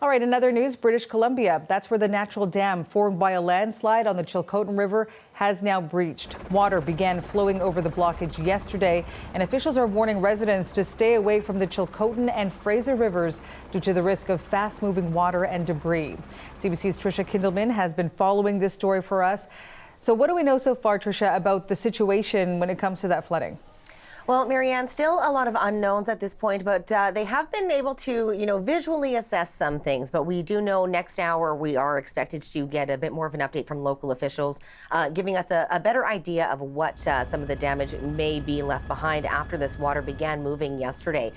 All right, in other news, British Columbia. That's where the natural dam formed by a landslide on the Childotin River has now breached. Water began flowing over the blockage yesterday, and officials are warning residents to stay away from the Childotin and Fraser Rivers due to the risk of fast-moving water and debris. CBC's Tricia Kindelman has been following this story for us. So what do we know so far, Tricia, about the situation when it comes to that flooding? Well, Marianne, still a lot of unknowns at this point, but they have been able to, visually assess some things. But we do know next hour we are expected to get a bit more of an update from local officials, giving us a better idea of what some of the damage may be left behind after this water began moving yesterday.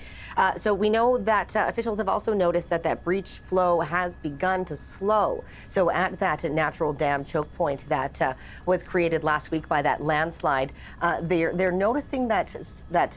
So we know that officials have also noticed that breach flow has begun to slow. So at that natural dam choke point that was created last week by that landslide, they're noticing that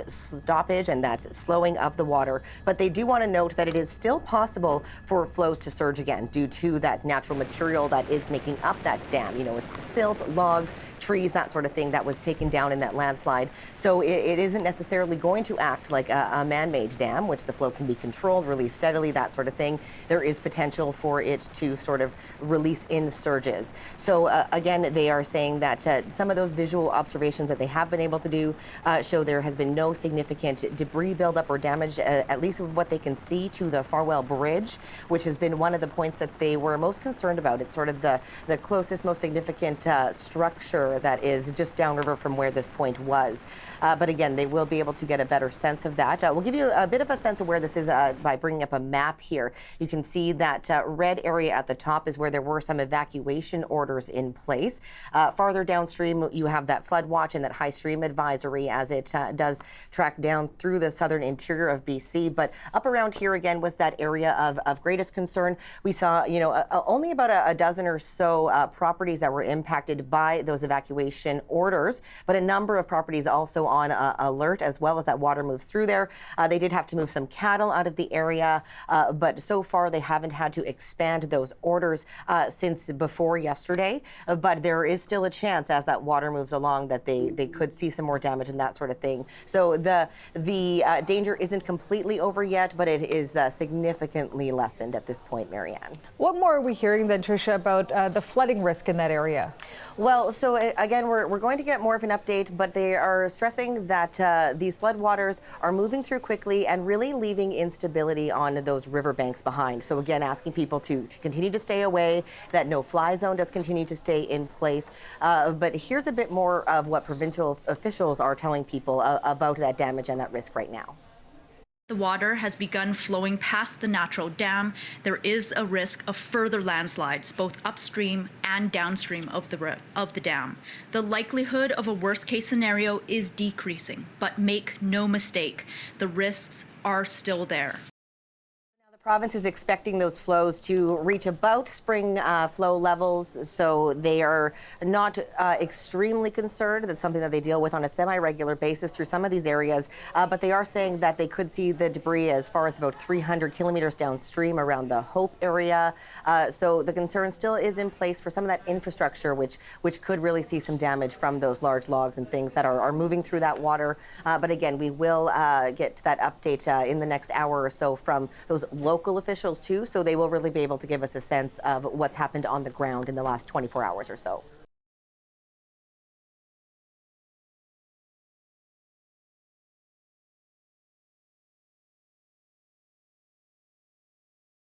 stoppage and that slowing of the water, but they do want to note that it is still possible for flows to surge again due to that natural material that is making up that dam. It's silt, logs, trees, that sort of thing that was taken down in that landslide. So it isn't necessarily going to act like a man-made dam, which the flow can be controlled, released steadily, that sort of thing. There is potential for it to sort of release in surges. So again, they are saying that some of those visual observations that they have been able to do show there has been no significant debris buildup or damage, at least with what they can see, to the Farwell Bridge, which has been one of the points that they were most concerned about. It's sort of the closest, most significant structure that is just downriver from where this point was. But again, they will be able to get a better sense of that. We'll give you a bit of a sense of where this is by bringing up a map here. You can see that red area at the top is where there were some evacuation orders in place. Farther downstream, you have that flood watch and that high stream advisory as it does track down through the southern interior of BC. But up around here again was that area of greatest concern. We saw, only about a dozen or so properties that were impacted by those evacuation orders, but a number of properties also on alert as well as that water moves through there. They did have to move some cattle out of the area, but so far they haven't had to expand those orders since before yesterday. But there is still a chance as that water moves along that they could see some more damage and that sort of thing. So the danger isn't completely over yet, but it is significantly lessened at this point, Marianne. What more are we hearing then, Tricia, about the flooding risk in that area? Well, so again, we're going to get more of an update, but they are stressing that these floodwaters are moving through quickly and really leaving instability on those riverbanks behind. So again, asking people to continue to stay away, that no-fly zone does continue to stay in place. But here's a bit more of what provincial officials are telling people about that damage and that risk right now. The water has begun flowing past the natural dam. There is a risk of further landslides, both upstream and downstream of the dam. The likelihood of a worst-case scenario is decreasing, but make no mistake, the risks are still there. The province is expecting those flows to reach about spring flow levels, so they are not extremely concerned. That's something that they deal with on a semi-regular basis through some of these areas, but they are saying that they could see the debris as far as about 300 kilometers downstream around the Hope area. So the concern still is in place for some of that infrastructure, which could really see some damage from those large logs and things that are moving through that water. But again, we will get that update in the next hour or so from those local officials too, so they will really be able to give us a sense of what's happened on the ground in the last 24 hours or so.